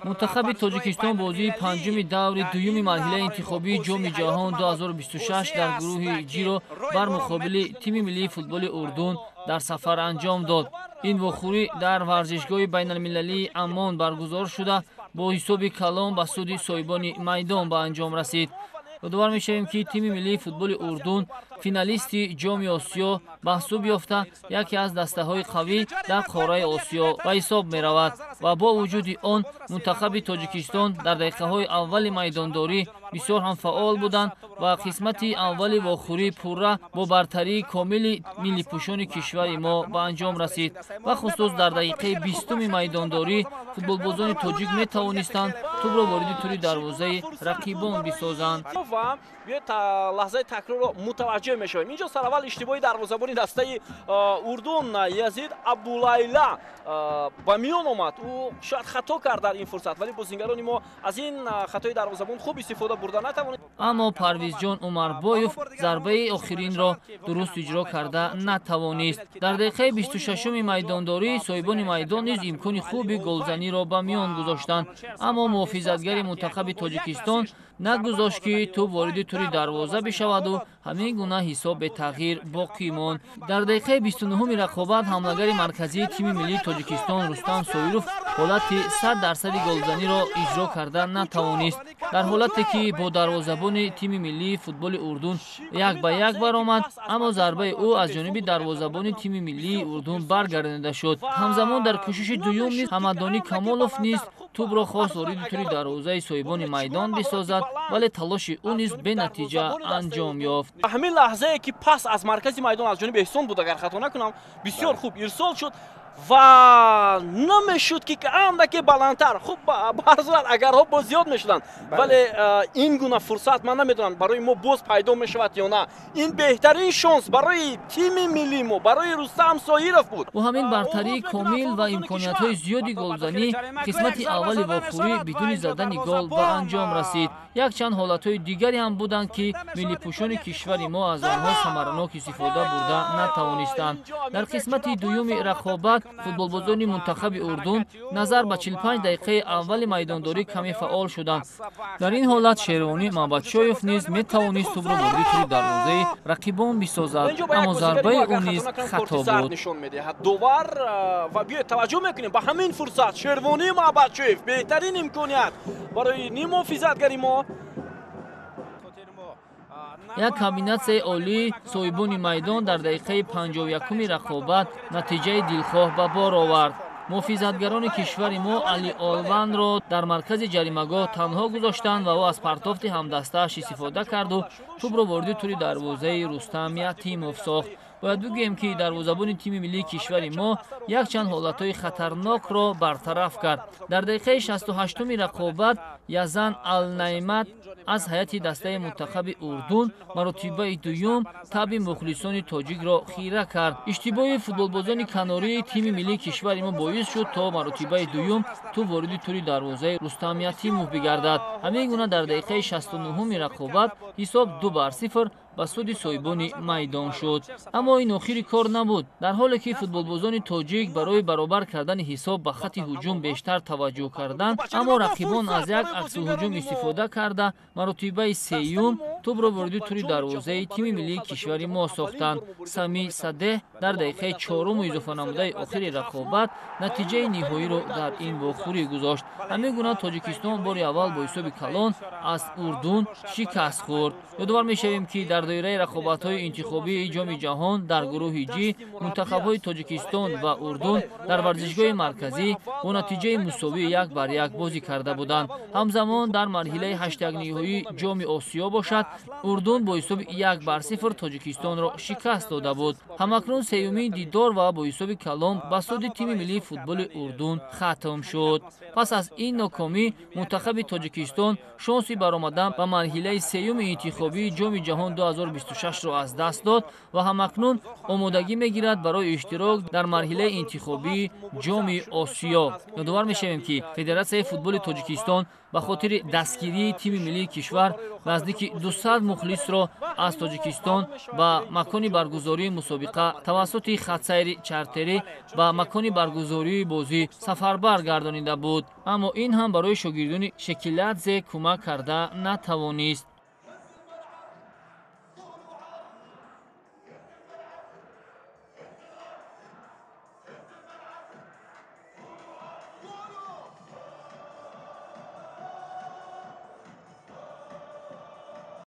منتخب تاجیکستان بازی پنجم دور دوم مرحله انتخابی جام جهان 2026 در گروه جی را بر مقابل تیم ملی فوتبال اردن در سفر انجام داد. این وخوری در ورزشگاه بین المللی عمان برگزار شده با حساب کلان به سود صاحبان میدان به انجام رسید. یادآور می‌شویم که تیم ملی فوتبال اردن فینالیست جام آسیا محسوب یافته یکی از دسته‌های قوی در قاره آسیا به حساب می‌رود و با وجود آن منتخب تاجیکستان در دقیقه‌های اول میدانداری بسیار هم فعال بودند و قسمت اول واخوری پورا با برتری کامل ملی پوشان کشور ما به انجام رسید و خصوص در دقیقه 20 میدانداری فوتبالبازان تاجیک می‌توانستند توپ را وارد توری دروازه رقیبان بسازند. لحظه تکرار رو متوجه میشویم. اینجا سر اول اشتباهی دروازه‌بان دسته اردن یزید عبداللیلا با میان آمد. او شاید خطا کرد در این فرصت ولی بازیگران ما از این خطای دروازه‌بان خوب استفاده بردن نتوانید. اما پرویز جان عمربایوف ضربه آخرین را درست اجرا کرده نتوانست. در دقیقه 26 میدانداری صاحبان میدان نیز امکان خوبی گلزنی را به میان گذاشتند اما محافظتگر منتخب تاجیکستان نگذاشت که توپ وارد توری دروازه بشود و همین گونه حساب به تغییر باقی ماند. در دقیقه 29 رقابت حمله‌گر مرکزی تیم ملی تاجیکستان رستم سویروف حالت 100% گلزنی را اجرا کرده نتوانست. در حالتی که با دروازه‌بان تیم ملی فوتبال اردن یک به یک برآمد اما ضربه او از جانب دروازه‌بان تیم ملی اردن برگردانده شد. همزمان در کوشش دوم نیز حمدانی کمالوف نیز توپ را خواست وارد توری دروازه صاحبان میدان بسازد ولی تلاش او نیز به نتیجه انجام یافت. همین لحظه که پاس از مرکز میدان از جانب احسان بود اگر خطا نکنم بسیار خوب ارسال شد و نمیشد که اندکی بلندتر خوب برزد اگر ها باز زیاد میشدن ولی این گونه فرصت من نمیدونم برای ما باز پیدا میشود یا نه. این بهترین شانس برای تیم ملی ما برای رستم سویروف بود. با همین برتری کامل و امکانیت های زیادی گلزنی قسمت اول واخوری بدون زدن گل به انجام رسید. یک چند حالت های دیگری هم بودند که ملی پوشان کشور ما از آنها ثمرناک استفاده برده نتوانستند. در قسمت دوم رقابت فوتبالبازان منتخب اردن نظر به 45 دقیقه اول میدانداری کمی فعال شدند. در این حالت شیروانی محمدشایف نیز میتوانست توپ را وارد توری دروازه رقیبان بسازد اما ضربه او نیز خطا بود. دوبار و بیا توجه میکنیم به همین فرصت شیروانی محمدشایف بهترین امکانیت برای نیم محافظتگری ما. یک کامبیناسیون عالی صاحبان میدان در دقیقه 51 رقابت نتیجه دلخواه به بار آورد. محافظتگران کشور ما علی آلوان را در مرکز جریمه‌گاه تنها گذاشتند و او از پرتافت همدسته‌اش استفاده کرد و توپ را وارد توری دروازه رستم یتیموف ساخت. باید بگوییم که دروازه‌بان تیم ملی کشور ما یک چند حالت‌های خطرناک را برطرف کرد. در دقیقه 68 رقابت یزن النعمت از هیئت دسته منتخب اردن مراتبه دوم تب مخلصان تاجیک را خیره کرد. اشتباه فوتبالبازان کناری تیم ملی کشور ما باعث شد تا مراتبه دوم تو وارد توری دروازه رستم یتیموف بگردد. همین گونه در دقیقه 69 رقابت حساب 2-0 به سود صاحبان میدان شد. اما این آخری کار نبود. در حالی که فوتبالبازان تاجیک برای برابر کردن حساب به خط هجوم بیشتر توجه کردند اما رقیبان از یک عکس هجوم استفاده کرده مراتبه سیوم توپ را وارد توری دروازه تیم ملی کشور ما ساختند. سمی صدیح در دقیقه 4 اضافه نموده آخر رقابت نتیجه نهایی را در این واخوری گذاشت. همین گونه تاجیکستان بار اول با حساب کلان از اردن شکست خورد. یادآور می‌شویم که در دایره رقابت‌های انتخابی جام جهان در گروه جی منتخب‌های تاجیکستان و اردن در ورزشگاه مرکزی با نتیجه مساوی 1-1 بازی کرده بودند. همزمان در مرحله 8 نهایی جام آسیا باشد اردن با حساب 1-0 تاجیکستان را شکست داده بود. همکنون سومین دیدار و با حساب کلان به سود تیم ملی فوتبال اردن ختم شد. پس از این ناکامی منتخب تاجیکستان شانسی برآمدن به مرحله سوم انتخابی جام جهان 2026 را از دست داد و همکنون آمادگی میگیرد برای اشتراک در مرحله انتخابی جام آسیا. یادآور میشویم که فدراسیون فوتبال تاجیکستان به خاطر دستگیری تیم ملی کشور نزدیک 200 مخلص را از تاجیکستان و مکان برگزاری مسابقه توسط тавассути хатсайри чартери ба макони баргузории бозӣ сафарбар гардонида буд, аммо ин ҳам барои шогирдони Шекиладзе кӯмак карда натавонист.